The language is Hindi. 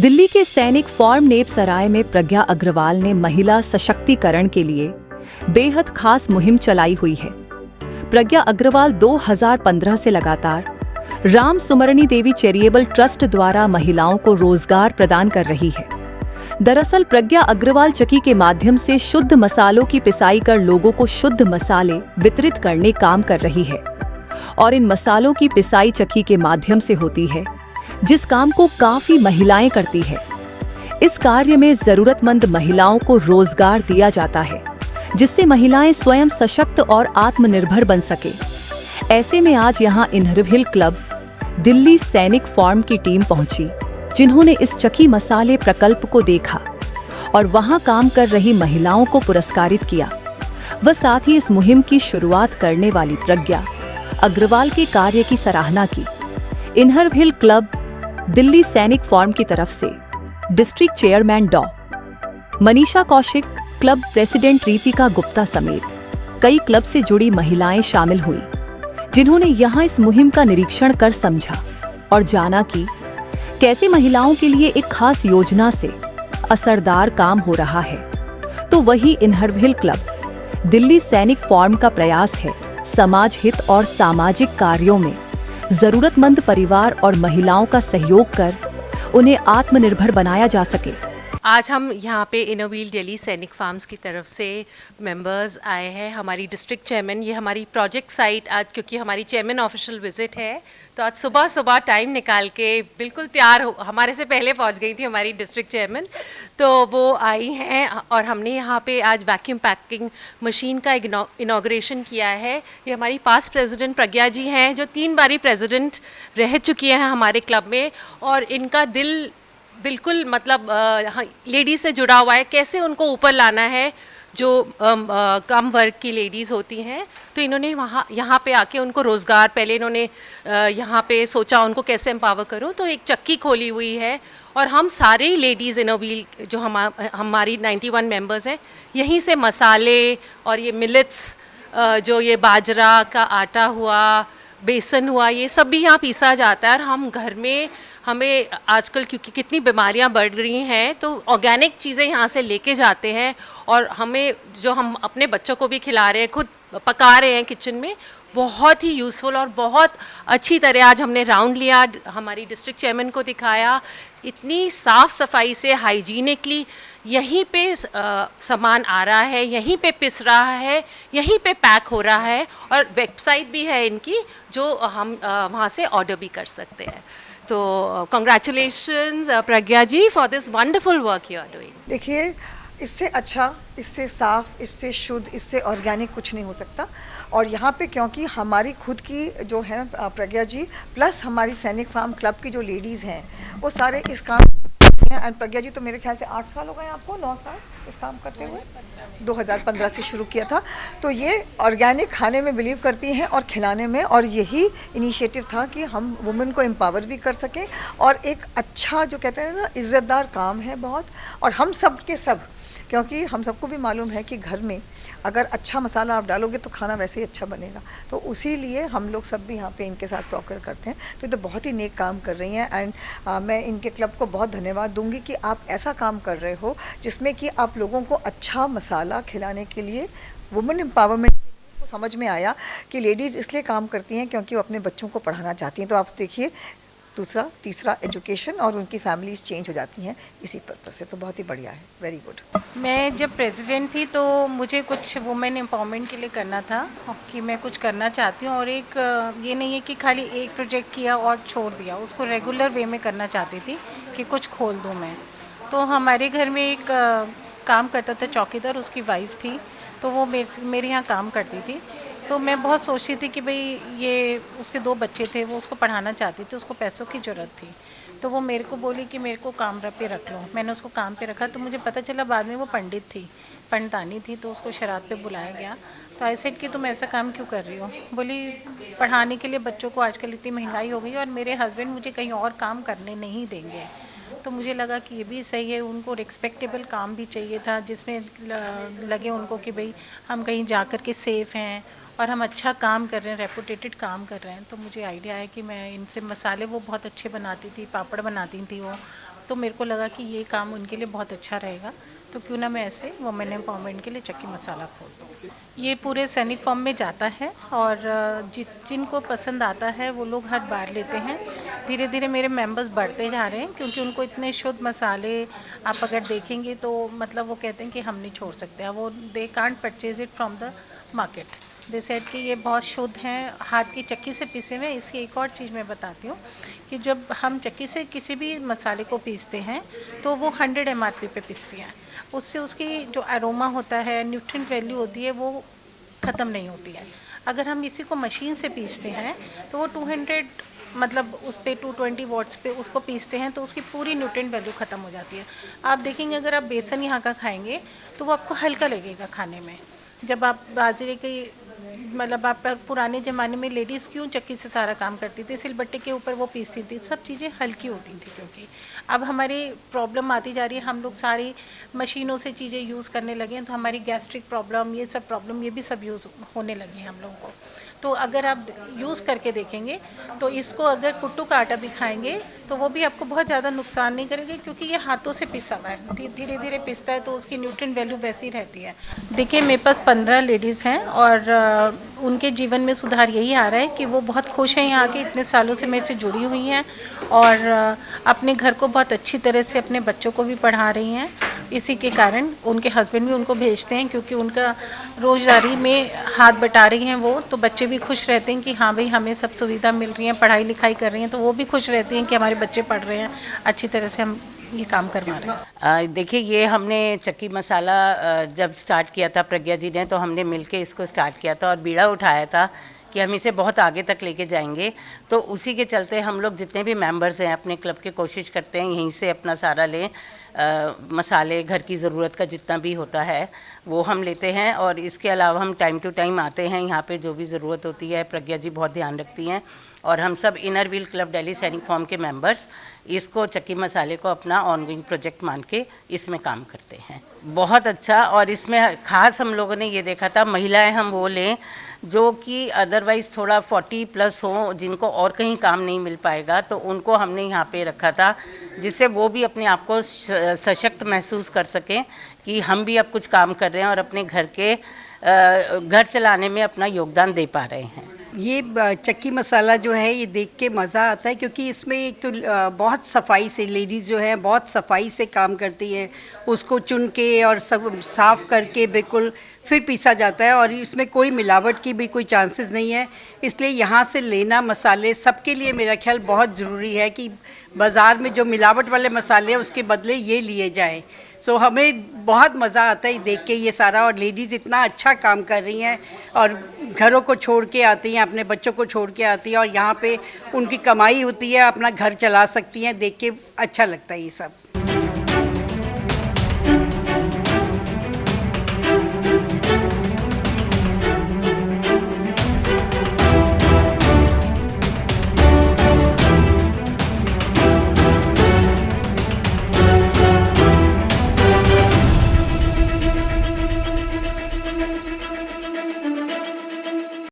दिल्ली के सैनिक फार्म नेपसराय में प्रज्ञा अग्रवाल ने महिला सशक्तिकरण के लिए बेहद खास मुहिम चलाई हुई है। प्रज्ञा अग्रवाल 2015 से लगातार राम सुमरनी देवी चैरिटेबल ट्रस्ट द्वारा महिलाओं को रोजगार प्रदान कर रही है। दरअसल प्रज्ञा अग्रवाल चक्की के माध्यम से शुद्ध मसालों की पिसाई कर लोगों को शुद्ध मसाले वितरित करने काम कर रही है और इन मसालों की पिसाई चक्की के माध्यम से होती है, जिस काम को काफी महिलाएं करती है। इस कार्य में जरूरतमंद महिलाओं को रोजगार दिया जाता है, जिससे महिलाएं स्वयं सशक्त और आत्मनिर्भर बन सके। ऐसे में आज यहां इनहरव्हिल क्लब दिल्ली सैनिक फार्म की टीम पहुंची, जिन्होंने इस चक्की मसाले प्रकल्प को देखा और वहां काम कर रही महिलाओं को पुरस्कारित किया। वह साथ ही इस मुहिम की शुरुआत करने वाली प्रज्ञा अग्रवाल के कार्य की सराहना की। इनहरव्हिल क्लब दिल्ली सैनिक फार्म की तरफ से डिस्ट्रिक्ट चेयरमैन डॉ. मनीषा कौशिक, क्लब प्रेसिडेंट रीतिका गुप्ता समेत कई क्लब से जुड़ी महिलाएं शामिल हुई, जिन्होंने यहां इस मुहिम का निरीक्षण कर समझा और जाना कि कैसे महिलाओं के लिए एक खास योजना से असरदार काम हो रहा है। तो वही इनहरव्हिल क्लब दिल्ली सैनिक फार्म का प्रयास है समाज हित और सामाजिक कार्यों में जरूरतमंद परिवार और महिलाओं का सहयोग कर उन्हें आत्मनिर्भर बनाया जा सके। आज हम यहाँ पे इनोव्हील दिल्ली सैनिक फार्म्स की तरफ से मेंबर्स आए हैं। हमारी डिस्ट्रिक्ट चेयरमैन, ये हमारी प्रोजेक्ट साइट आज, क्योंकि हमारी चेयरमैन ऑफिशियल विजिट है, तो आज सुबह सुबह टाइम निकाल के बिल्कुल तैयार हो, हमारे से पहले पहुँच गई थी हमारी डिस्ट्रिक्ट चेयरमैन, तो वो आई हैं और हमने यहाँ पे आज वैक्यूम पैकिंग मशीन का इनॉग्रेशन किया है। ये हमारी पास्ट प्रेसिडेंट प्रज्ञा जी हैं, जो 3 बारी प्रेसिडेंट रह चुकी हैं हमारे क्लब में, और इनका दिल बिल्कुल मतलब लेडीज़ से जुड़ा हुआ है, कैसे उनको ऊपर लाना है जो कम वर्ग की लेडीज़ होती हैं। तो इन्होंने यहाँ पे आके उनको रोज़गार, पहले इन्होंने यहाँ पे सोचा उनको कैसे एम्पावर करूँ, तो एक चक्की खोली हुई है और हम सारे लेडीज़ इनोव्हील जो हमारी 91 मेंबर्स हैं, यहीं से मसाले और ये मिलेट्स, जो ये बाजरा का आटा हुआ, बेसन हुआ, ये सब भी यहाँ पीसा जाता है। और हम घर में, हमें आजकल क्योंकि कितनी बीमारियां बढ़ रही हैं, तो ऑर्गेनिक चीज़ें यहाँ से लेके जाते हैं और हमें जो हम अपने बच्चों को भी खिला रहे हैं, खुद पका रहे हैं किचन में, बहुत ही यूज़फुल और बहुत अच्छी तरह आज हमने राउंड लिया, हमारी डिस्ट्रिक्ट चेयरमैन को दिखाया, इतनी साफ़ सफाई से हाइजीनिकली यहीं पे सामान आ रहा है, यहीं पे पिस रहा है, यहीं पे पैक हो रहा है, और वेबसाइट भी है इनकी जो हम वहाँ से ऑर्डर भी कर सकते हैं। तो congratulations Pragya ji for this wonderful work you are doing. देखिए, इससे अच्छा, इससे साफ, इससे शुद्ध, इससे ऑर्गेनिक कुछ नहीं हो सकता। और यहाँ पे क्योंकि हमारी खुद की जो है प्रज्ञा जी प्लस हमारी सैनिक फार्म क्लब की जो लेडीज़ हैं, वो सारे इस काम हैं। एंड प्रज्ञा जी तो मेरे ख्याल से 8 साल हो गए आपको, 9 साल इस काम करते हुए, 2015 से शुरू किया था। तो ये ऑर्गेनिक खाने में बिलीव करती हैं और खिलाने में, और यही इनिशिएटिव था कि हम वुमेन को एम्पावर भी कर सकें, और एक अच्छा जो कहते हैं ना इज़्ज़तदार काम है बहुत। और हम सब के सब, क्योंकि हम सबको भी मालूम है कि घर में अगर अच्छा मसाला आप डालोगे तो खाना वैसे ही अच्छा बनेगा, तो उसी लिए हम लोग सब भी यहाँ पे इनके साथ प्रॉकर करते हैं। तो ये तो बहुत ही नेक काम कर रही हैं। एंड मैं इनके क्लब को बहुत धन्यवाद दूंगी कि आप ऐसा काम कर रहे हो जिसमें कि आप लोगों को अच्छा मसाला खिलाने के लिए वुमेन एम्पावरमेंट को समझ में आया कि लेडीज़ इसलिए काम करती हैं क्योंकि वो अपने बच्चों को पढ़ाना चाहती हैं। तो आप देखिए, दूसरा तीसरा एजुकेशन, और उनकी फैमिलीज चेंज हो जाती हैं इसी पर्पज से। तो बहुत ही बढ़िया है, वेरी गुड। मैं जब प्रेसिडेंट थी तो मुझे कुछ वुमेन एम्पावरमेंट के लिए करना था कि मैं कुछ करना चाहती हूँ, और एक ये नहीं है कि खाली एक प्रोजेक्ट किया और छोड़ दिया, उसको रेगुलर वे में करना चाहती थी कि कुछ खोल दूँ मैं। तो हमारे घर में एक काम करता था चौकीदार, उसकी वाइफ थी, तो वो मेरे यहाँ काम करती थी। तो मैं बहुत सोचती थी कि भाई ये उसके 2 बच्चे थे, वो उसको पढ़ाना चाहती थी, उसको पैसों की ज़रूरत थी। तो वो मेरे को बोली कि मेरे को काम पे रख लो। मैंने उसको काम पे रखा, तो मुझे पता चला बाद में वो पंडित थी, पंडितानी थी, तो उसको शराब पे बुलाया गया। तो आई सेड कि तुम ऐसा काम क्यों कर रही हो? बोली पढ़ाने के लिए बच्चों को, आजकल इतनी महंगाई हो गई और मेरे हस्बैंड मुझे कहीं और काम करने नहीं देंगे। तो मुझे लगा कि ये भी सही है, उनको रिस्पेक्टेबल काम भी चाहिए था जिसमें लगे उनको कि भाई हम कहीं जा कर के सेफ़ हैं और हम अच्छा काम कर रहे हैं, रेपुटेटेड काम कर रहे हैं। तो मुझे आइडिया है कि मैं इनसे मसाले, वो बहुत अच्छे बनाती थी, पापड़ बनाती थी, वो तो मेरे को लगा कि ये काम उनके लिए बहुत अच्छा रहेगा, तो क्यों ना मैं ऐसे वुमेन एम्पावरमेंट के लिए चक्की मसाला खोल दूँ। ये पूरे सैनिक फॉर्म में जाता है और जिनको पसंद आता है वो लोग हर बार लेते हैं। धीरे धीरे मेरे मेंबर्स बढ़ते जा रहे हैं क्योंकि उनको इतने शुद्ध मसाले आप अगर देखेंगे तो मतलब वो कहते हैं कि हम नहीं छोड़ सकते, वो they can't purchase it from the market. They said कि ये बहुत शुद्ध हैं, हाथ की चक्की से पिसे हुए। इसकी एक और चीज़ मैं बताती हूँ कि जब हम चक्की से किसी भी मसाले को पीसते हैं तो वो 100 MRP पे पिसती हैं, उससे उसकी जो अरोमा होता है, न्यूट्रिएंट वैल्यू होती है, वो ख़त्म नहीं होती है। अगर हम इसी को मशीन से पीसते हैं तो वो 200 मतलब उस पे 220 वॉट्स पे उसको पीसते हैं तो उसकी पूरी न्यूट्रिएंट वैल्यू ख़त्म हो जाती है। आप देखेंगे अगर आप बेसन यहाँ का खाएंगे तो वो आपको हल्का लगेगा खाने में। जब आप बाजरे की मतलब आप पुराने ज़माने में लेडीज़ क्यों चक्की से सारा काम करती थी, सिलबट्टे के ऊपर वो पीसती थी, सब चीज़ें हल्की होती थी। क्योंकि अब हमारी प्रॉब्लम आती जा रही है, हम लोग सारी मशीनों से चीज़ें यूज़ करने लगे हैं, तो हमारी गैस्ट्रिक प्रॉब्लम, ये सब प्रॉब्लम, ये भी सब यूज़ होने लगी हैं हम लोगों को। तो अगर आप यूज़ करके देखेंगे तो इसको अगर कुट्टू का आटा भी खाएंगे तो वो भी आपको बहुत ज़्यादा नुकसान नहीं करेंगे क्योंकि ये हाथों से पिसा हुआ है, धीरे धीरे पिसता है तो उसकी न्यूट्रिएंट वैल्यू वैसी रहती है। देखिए मेरे पास 15 लेडीज़ हैं और उनके जीवन में सुधार यही आ रहा है कि वो बहुत खुश हैं यहाँ के, इतने सालों से मेरे से जुड़ी हुई हैं और अपने घर को बहुत अच्छी तरह से अपने बच्चों को भी पढ़ा रही हैं। इसी के कारण उनके हस्बैंड भी उनको भेजते हैं क्योंकि उनका रोज़गारी में हाथ बटा रही हैं वो, तो बच्चे भी खुश रहते हैं कि हाँ भाई हमें सब सुविधा मिल रही है, पढ़ाई लिखाई कर रही हैं, तो वो भी खुश रहती हैं कि हमारे बच्चे पढ़ रहे हैं, अच्छी तरह से हम ये काम करवा रहे हैं। देखिए ये हमने चक्की मसाला जब स्टार्ट किया था प्रज्ञा जी ने, तो हमने मिलके इसको स्टार्ट किया था और बीड़ा उठाया था कि हम इसे बहुत आगे तक लेके जाएंगे। तो उसी के चलते हम लोग जितने भी मेंबर्स हैं अपने क्लब के कोशिश करते हैं यहीं से अपना सारा लें, मसाले घर की ज़रूरत का जितना भी होता है वो हम लेते हैं। और इसके अलावा हम टाइम टू टाइम आते हैं यहाँ पे, जो भी ज़रूरत होती है प्रज्ञा जी बहुत ध्यान रखती हैं और हम सब इनर व्हील क्लब दिल्ली सैनिक फॉर्म के मेंबर्स इसको चक्की मसाले को अपना ऑनगोइंग प्रोजेक्ट मान के इसमें काम करते हैं। बहुत अच्छा। और इसमें ख़ास हम लोगों ने ये देखा था महिलाएं हम वो लें जो कि अदरवाइज़ थोड़ा 40+ हो, जिनको और कहीं काम नहीं मिल पाएगा, तो उनको हमने यहाँ पे रखा था जिससे वो भी अपने आप को सशक्त महसूस कर सकें कि हम भी अब कुछ काम कर रहे हैं और अपने घर चलाने में अपना योगदान दे पा रहे हैं। ये चक्की मसाला जो है ये देख के मज़ा आता है क्योंकि इसमें एक तो बहुत सफाई से लेडीज़ जो है बहुत सफाई से काम करती हैं, उसको चुन के और सब साफ़ करके बिल्कुल फिर पीसा जाता है और इसमें कोई मिलावट की भी कोई चांसेस नहीं है। इसलिए यहाँ से लेना मसाले सबके लिए मेरा ख्याल बहुत ज़रूरी है कि बाज़ार में जो मिलावट वाले मसाले हैं उसके बदले ये लिए जाएं। सो हमें बहुत मज़ा आता है देख के ये सारा, और लेडीज़ इतना अच्छा काम कर रही हैं और घरों को छोड़ के आती हैं, अपने बच्चों को छोड़ के आती हैं और यहाँ पे उनकी कमाई होती है, अपना घर चला सकती हैं। देख के अच्छा लगता है ये सब।